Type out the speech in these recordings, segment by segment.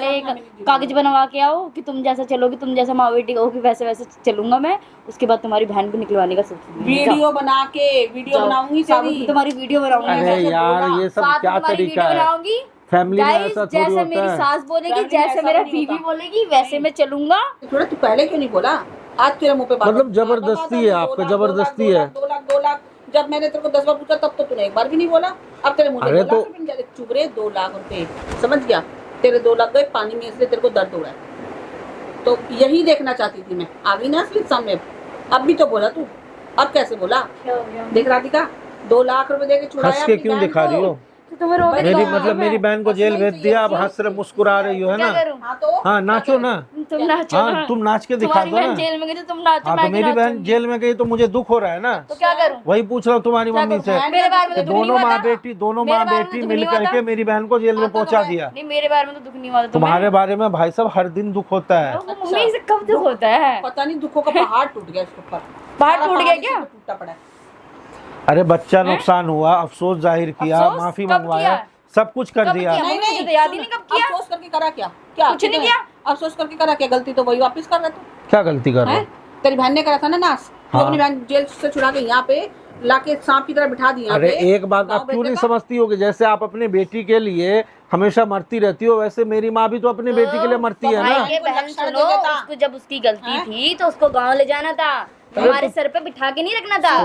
पहले एक कागज बनवा के आओ कि तुम जैसा चलोगी, तुम जैसा माँ बेटी कहोगी वैसे वैसे चलूंगा मैं। उसके बाद तुम्हारी बहन को निकलवाने का सोचूंगी। वीडियो बना के वीडियो बनाऊंगी, तुम्हारी वीडियो बनाऊंगी। अरे यार ये सब क्या तरीका है? फैमिली में ऐसा थोड़ी जैसे होता मेरी है। सास बोलेगी, जैसे मेरा बीवी बोलेगी वैसे मैं चलूंगा। थोड़ा तू पहले क्यों नहीं बोला? आज तेरे मुंह पे बात, मतलब जबरदस्ती है आपका, जबरदस्ती है। 2 लाख जब मैंने तेरे को 10 बार पूछा तब तो तूने एक बार भी नहीं बोला। अब तेरे मुंह अरे पे 2 लाख रुपए चुप रहे। 2 लाख रुपए समझ गया? तेरे 2 लाख गए पानी में, इसलिए तेरे को दर्द हो रहा है। तो यही देखना चाहती थी मैं, आ गई ना असली सामने। अब भी तो बोला तू, अब कैसे बोला? देख राधिका 2 लाख रुपए देके छुड़ाया। हंस के क्यों दिखा रही हो? मेरी मतलब मेरी बहन को जेल भेज दिया, अब हंस रहे मुस्कुरा रही हो, है ना? हाँ नाचो ना, तुम नाचो हाँ ना। तुम नाच के दिखा दो ना। जेल में गई तो तुम नाचो। हाँ तो मेरी बहन जेल में गई तो मुझे दुख हो रहा है ना, तो क्या करूं? वही पूछ रहा हूँ तुम्हारी मम्मी से। मेरे बारे में तो दुख दोनों नहीं माँ हुआ बेटी, दोनों माँ बेटी मिल करके मेरी बहन को जेल में पहुंचा दिया। नहीं मेरे बारे में तो दुख नहीं हुआ। तुम्हारे बारे में भाई साहब हर दिन दुख होता है। मम्मी से कब दुख होता है? पता नहीं, दुखों का पहाड़ टूट गया इसके ऊपर। पहाड़ टूट गया क्या? टूटा पड़ा है। अरे बच्चा नुकसान हुआ, अफसोस जाहिर किया, माफी मंगवाया, सब कुछ कर दिया। नहीं मुझे तो याद ही नहीं कब किया। अफसोस करके करा क्या? क्या कुछ नहीं किया। अफसोस करके करा क्या? गलती तो वही वापस कर रहा तू। क्या गलती कर रहा है? तेरी बहन ने करा था ना नाश। तू हाँ। अपनी बहन जेल से छुड़ा के यहाँ पे लाके सांप की तरह बिठा दिया। अरे एक बात आप क्यों नहीं समझती हो कि जैसे आप अपने बेटी के लिए हमेशा मरती रहती हो, वैसे मेरी माँ भी तो अपनी बेटी के लिए मरती है ना। ये बहन सुनो, उसको जब उसकी गलती थी तो उसको गांव ले जाना था, हमारे सर पे बिठा के नहीं रखना था।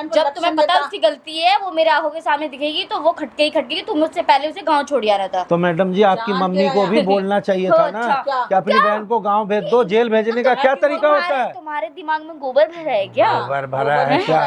जब तुम्हें पता उसकी गलती है, वो मेरे आंखों के सामने दिखेगी तो वो खटकेगी, तुम उससे पहले उसे गांव छोड़ आना था। तो मैडम जी आपकी मम्मी को भी बोलना चाहिए था ना कि अपनी बहन को गांव भेज दो। जेल भेजने का क्या तरीका होता है? तुम्हारे दिमाग में गोबर भरा है क्या? गोबर भरा है क्या?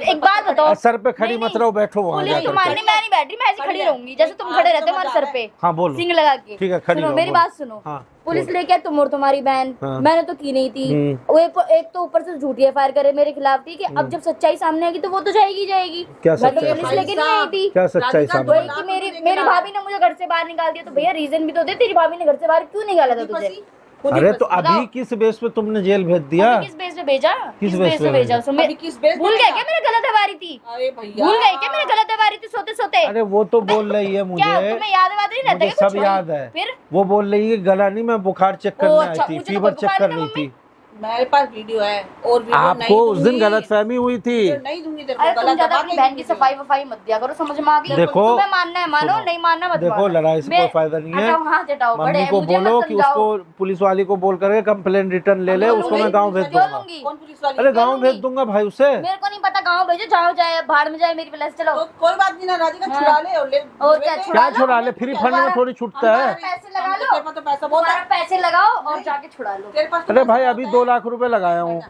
एक बात बताओ, सर पे खड़ी मत रहो, बैठो वहाँ पुलिस जाकर। तुम्हारे मैं नहीं बैठ रही, मैं ऐसी खड़ी रहूंगी जैसे तुम खड़े रहते हो हमारे सर पे। हाँ बोलो। सिंग लगा के। ठीक है खड़ी सुनो रहो, मेरी बोलो। बात सुनो। हाँ, पुलिस लेके तुम और तुम्हारी बहन, हाँ। मैंने तो की नहीं थी। वो एक तो ऊपर से झूठी एफआईआर करे मेरे खिलाफ थी कि अब जब सच्चाई सामने आएगी तो वो तो जाएगी जाएगी। क्या मैं तो सच्चाई? पुलिस लेके नहीं आई थी। क्या सच्चाई सामने? वही कि मेरी भाभी ने मुझे घर से बाहर निकाल दिया। तो भैया रीजन भी तो दे, तेरी भाभी ने घर से बाहर क्यों निकाला था तुझे? अरे तो अभी किस बेस पे तुमने जेल भेज दिया? किस बेस पे भेजा? किस बेस पे भेजा? भूल गए क्या मेरे गलत एफआईआर थी? अरे भैया भूल गए क्या मेरे गलत एफआईआर थी सोते सोते? अरे वो तो बोल रही है मुझे, क्या तुम्हें याद नहीं रहता? मुझे सब याद है। फिर वो बोल रही है गला नहीं, मैं बुखार चेक करने आई थी, मुझे तो फीवर चेक बुखार करनी था, थी। मेरे पास वीडियो है और वीडियो आपको उस दिन गलतफहमी हुई थी। नहीं दूंगी तेरे अरे को। तुम ज्यादा अपनी बहन की सफाई वफाई मत दिया करो, समझ में आ गई? देखो, तुम्हें मानना है मानो, नहीं मानना मत देखो मानो। लड़ाई से कोई फायदा नहीं है। हाथ हटाओ, बड़े मम्मी को मुझे बोलो मत कि समझाओ। उसको पुलिस वाली को बोल करके कंप्लेन रिटर्न ले ले, उसको मैं गाँव भेज दूंगा। कौन पुलिस वाली? अरे गाँव भेज दूंगा भाई उसे। मेरे को नहीं पता, गाँव भेजो, जाओ जाए भाड़ में जाए, मेरी प्लेस चलो। तो कोई बात नहीं ना राधिका, छुड़ा ले और ले। और क्या क्या छुड़ा ले? फ्री फंड में थोड़ी छूटता है। पैसे लगा लो, तो पैसा बहुत है पैसे लगाओ और जाके छुड़ा लो। तेरे पास। अरे भाई अभी 2 लाख रुपए लगाया हूँ,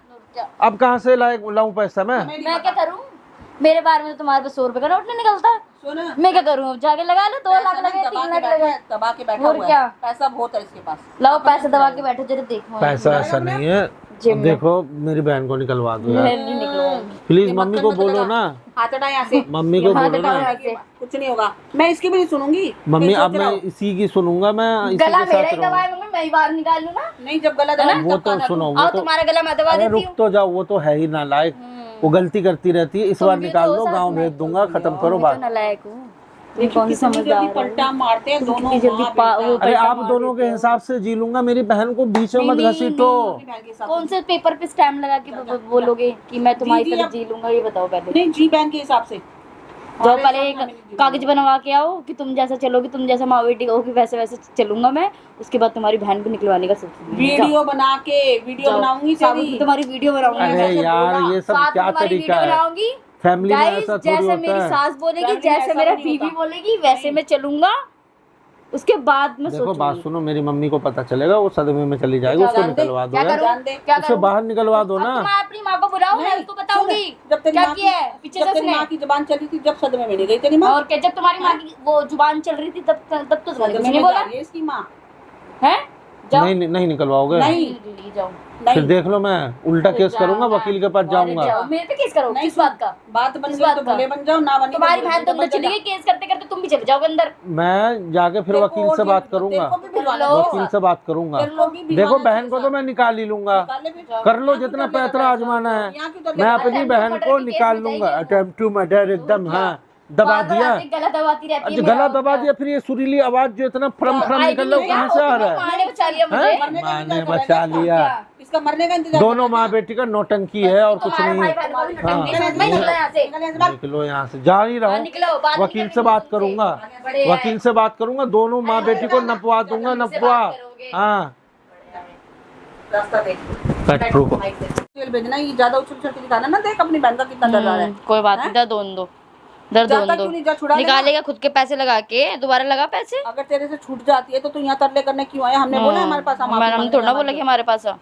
अब कहाँ से लाऊं पैसा मैं? मैं क्या करूँ? मेरे बारे में तो तुम्हारे पास 100 रुपए का नोट नहीं निकलता। सुन, मैं क्या करूँ? अब जाके लगा लो, 2 लाख लगे, 3 लाख लगे। दबा के बैठा और हुआ क्या? है। पैसा बहुत है इसके पास। लाओ पैसे दबा के बैठो, जरा देखो। पैसा ऐसा नहीं है, देखो मेरी बहन को निकलवा दो यार, नहीं निकलवाऊंगी। प्लीज। मम्मी को बोलो ना, हाथ हटा यहाँ से। मम्मी को बोलो ना। कुछ नहीं होगा, मैं इसकी भी नहीं सुनूंगी। मम्मी अब मैं इसी की सुनूंगा, मैं इसी गला के मेरा साथ ही रहूंगा। दबाए मम्मी, मैं ही बाहर निकाल लूं ना। नहीं, जब गला दबा वो तो सुनो, वो आओ तो तुम्हारा गला मैं दबा अरे देती रुक हूँ। तो जाओ, वो तो है ही ना लायक, वो गलती करती रहती है। इस बार निकाल लो, गाँव भेज दूंगा, खत्म करो बात। नालायक हूँ, ये कौन सी समझदार है? पलटा मारते हैं दोनों। कितनी जल्दी वो अरे आप दोनों के हिसाब से जी लूंगा, मेरी बहन को बीच में मत घसीटो। कौन से पेपर पे स्टैम्प लगा के बोलोगे कि मैं तुम्हारी तरह जी लूंगा? ये बताओ पहले। नहीं, जी बहन के हिसाब से जाओ पहले एक कागज बनवा के आओ कि तुम जैसा चलोगी, तुम जैसा माँ बेटी कहोगी वैसे वैसे चलूंगा मैं। उसके बाद तुम्हारी बहन को निकलवाने का सोचूंगी। वीडियो बना के वीडियो बनाऊंगी तेरी। तुम्हारी वीडियो बनाऊंगी। अरे यार ये सब क्या तरीका है? बनाऊंगी। फैमिली में ऐसा थोड़ी जैसे होता मेरी है। सास बोलेगी, जैसे मेरा बीवी बोलेगी वैसे मैं चलूंगा। उसके बाद मैं देखो बात सुनो, मेरी मम्मी को पता चलेगा, वो सदमे में चली जाएगी, उसको निकलवा दो यार, उसको बाहर निकलवा दो ना। मैं अपनी माँ को बुलाऊं, मैं उसको बताऊंगी जब तेरी क्या माँ किया है पीछे से उसने। माँ की जुबान चली थी, जब सदमे में नहीं गई तेरी माँ। और क्या, जब तुम्हारी माँ की वो जुबान चल रही थी तब तो तुम्हारी कुछ नहीं बोला इसकी माँ है? नहीं निकलवाओगे? नहीं जाओ, फिर देख लो, मैं उल्टा केस करूंगा, वकील के पास जाऊंगा। मेरे पे केस करो? किस बात का? बात बन गई तो भले बन जाओ, ना बनी तुम्हारी बहन तो अंदर चली गई, केस करते करते तुम भी चले जाओगे अंदर। मैं जाके फिर वकील से बात करूंगा, वकील से बात करूंगा। देखो बहन को तो मैं निकाल ही लूंगा, कर लो जितना पैतरा आजमाना है, मैं अपनी बहन को निकाल लूंगा। अटेम्प्ट टू मर्डर एकदम, हाँ दबा दिया। गला दबाती रहती है अच्छा गला दबा दिया, फिर ये सुरीली आवाज जो इतना फ्रम फ्रम निकल रहा है कहाँ से आ रहा है? माँ ने बचा लिया मुझे। माँ ने बचा लिया। इसका मरने का इंतजार। दोनों माँ बेटी का नौटंकी है और कुछ नहीं। निकलो यहाँ से, जा नहीं रहा हूँ, वकील से बात करूंगा, वकील से बात करूंगा, दोनों माँ बेटी को नपवा दूंगा, नपवा। हाँ रास्ता देख, पेट्रोल को जेल भेजना। ये ज्यादा उछल उछल के दिखाना ना, देख अपनी बहन का कितना डर रहा है। कोई बात नहीं, दर दोन दो, दर दोन जाता दो क्यों नहीं, जा छुड़ा लेना। निकालेगा खुद के पैसे लगा के, दोबारा लगा पैसे। अगर तेरे से छूट जाती है तो तू यहाँ तरले करने क्यों आया? हमने बोला हमारे पास, हम थोड़ा बोला कि हमारे पास आ।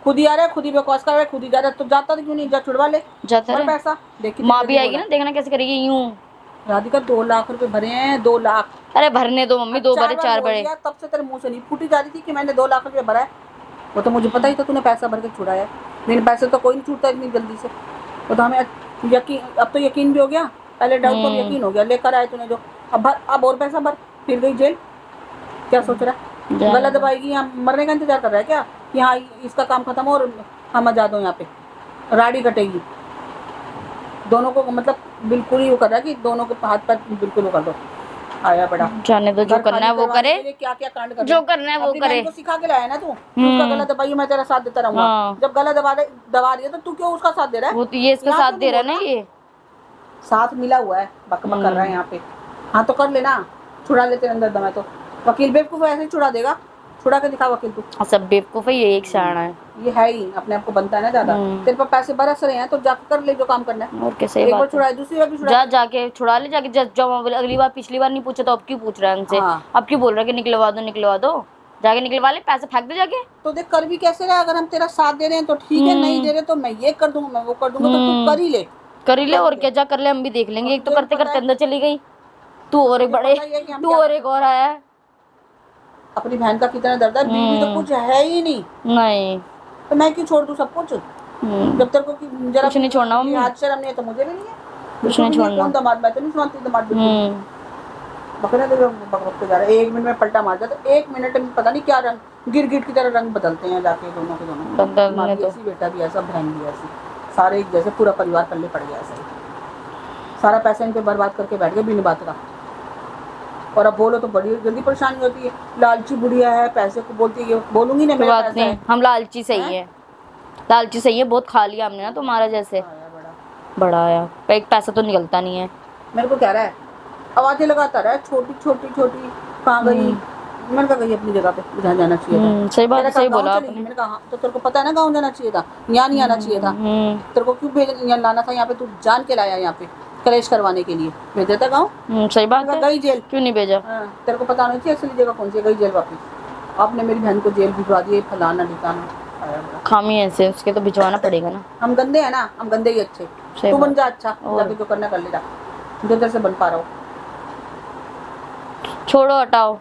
खुद ही आ रहा है, खुद ही बकवास कर रहा है, खुद ही जा रहा है, तो जाता तो क्यों नहीं, जा छुड़वा ले, जाता है पैसा। देखी माँ भी आएगी ना, देखना कैसे करेगी यूं। राधिका 2 लाख रुपए भरे हैं, 2 लाख। अरे भरने दो मम्मी, 2 भरे 4 भरे। तब से तेरे मुंह से नहीं फूटी जा रही थी कि मैंने 2 लाख रुपए भरा है। वो तो मुझे पता ही था तूने पैसा भर के छुड़ाया है। मेरे पैसे तो कोई नहीं छूटता इतनी जल्दी से। वो तो हमें यकीन, अब तो यकीन भी हो गया, पहले डाउट को यकीन हो गया। लेकर आए तूने जो, अब भर, अब और पैसा भर, फिर गई जेल। क्या सोच रहा है? गला दबाएगी, यहाँ मरने का इंतजार कर रहा है क्या? यहाँ इसका काम खत्म हो और हम आजाद हो, यहाँ पे राड़ी कटेगी। दोनों को मतलब बिल्कुल ही वो कर रहा है कि दोनों के हाथ पैर बिल्कुल वो कर दो। आया बड़ा, जाने दो, जो करना है वो करे, क्या क्या कांड कर, जो करना है वो करे। को सिखा के लाया ना तू, उसका गला दबाइए, मैं तेरा साथ देता रहूंगा। जब गला दबा रही है तो तू क्यों उसका साथ दे रहा है? वो तो ये इसका साथ दे रहा है ना, ये साथ मिला हुआ है, बक बक कर रहा है यहाँ पे। हाँ तो कर लेना, छुड़ा लेते अंदर दम है तो। वकील बेवकूफ ऐसे ही छुड़ा देगा, छुड़ा के दिखा वकील तू। सब बेवकूफ है, ये एक शाना है, ये है ही, अपने आप को बनता है ना ज्यादा। तेरे पास पैसे बरस रहे हैं तो जाके कर ले जो काम करना है। और कैसे एक बार छुड़ाए, दूसरी बार भी छुड़ा, जाके छुड़ा ले, जाके जब अगली बार, पिछली बार नहीं पूछा तो अब क्यों पूछ रहा है हमसे? अब क्यों बोल रहा है कि निकलवा दो, जाके निकलवा ले, पैसे फेंक दे जाके। तो देख कर भी कैसे रहा, अगर हम तेरा साथ दे रहे हैं तो ठीक है, नहीं दे रहे तो मैं ये कर दूंगा, मैं वो कर दूंगा, तो तू कर ही ले और क्या, जा कर ले, हम भी देख लेंगे। एक तो करते करते अंदर चली गई तू, और एक बड़े तू, और एक और आया। अपनी बहन का कितना दर्द है, बीवी तो कुछ है ही नहीं, तो मैं क्यों छोड़ दूं सब कुछ? जब तेरे को जरा कुछ नहीं छोड़ना मम्मी, हाथ शर्म नहीं है तो मुझे भी नहीं है, कुछ नहीं छोड़ना। कौन दमाद, मैं तो नहीं सुनाती दमाद बिल्कुल। बकरा तो बक के जा रहा है, 1 मिनट में पलटा मार जाता, 1 मिनट में पता नहीं क्या रंग, गिर की तरह रंग बदलते हैं जाके दोनों के दोनों। माँ भी ऐसी, बेटा भी ऐसा, बहन भी ऐसी, सारे एक जैसे, पूरा परिवार पल्ले पड़ गया ऐसा ही। सारा पैसा इन पे बर्बाद करके बैठ गए बिन बात का। और अब बोलो तो बड़ी जल्दी परेशानी होती है। लालची बुढ़िया है, पैसे को बोलती है, बोलूंगी ना मेरा पैसा है। हम लालची सही है, लालची सही है, बहुत खा लिया हमने ना तुम्हारा जैसे। बड़ा आया, एक पैसा तो निकलता नहीं है। मेरे को कह रहा है, आवाजें लगाता रहा है, छोटी छोटी छोटी, कहाँ गई? मैंने कहा गई अपनी जगह पे, जहाँ जाना चाहिए था। सही बात, सही बोला आपने। मैंने कहा तो तेरे को पता है ना, गाँव जाना चाहिए था, यहाँ नहीं आना चाहिए था। तेरे को क्यों यहाँ लाना था? यहाँ पे तू जान के लाया, यहाँ पे कलेश करवाने के लिए भेज देता गाँव। सही बात है, गई जेल, क्यों नहीं भेजा? तेरे को पता नहीं चाहिए असली जगह कौन सी, गई जेल वापिस। आपने मेरी बहन को जेल भिजवा दी, फलाना ढिकाना। खामी ऐसे, उसके तो भिजवाना पड़ेगा ना। हम गंदे हैं ना, हम गंदे ही अच्छे। तू बन जा अच्छा, जाके जो करना कर ले जा, जो तेरे से बन पा रहा हो। छोड़ो, हटाओ।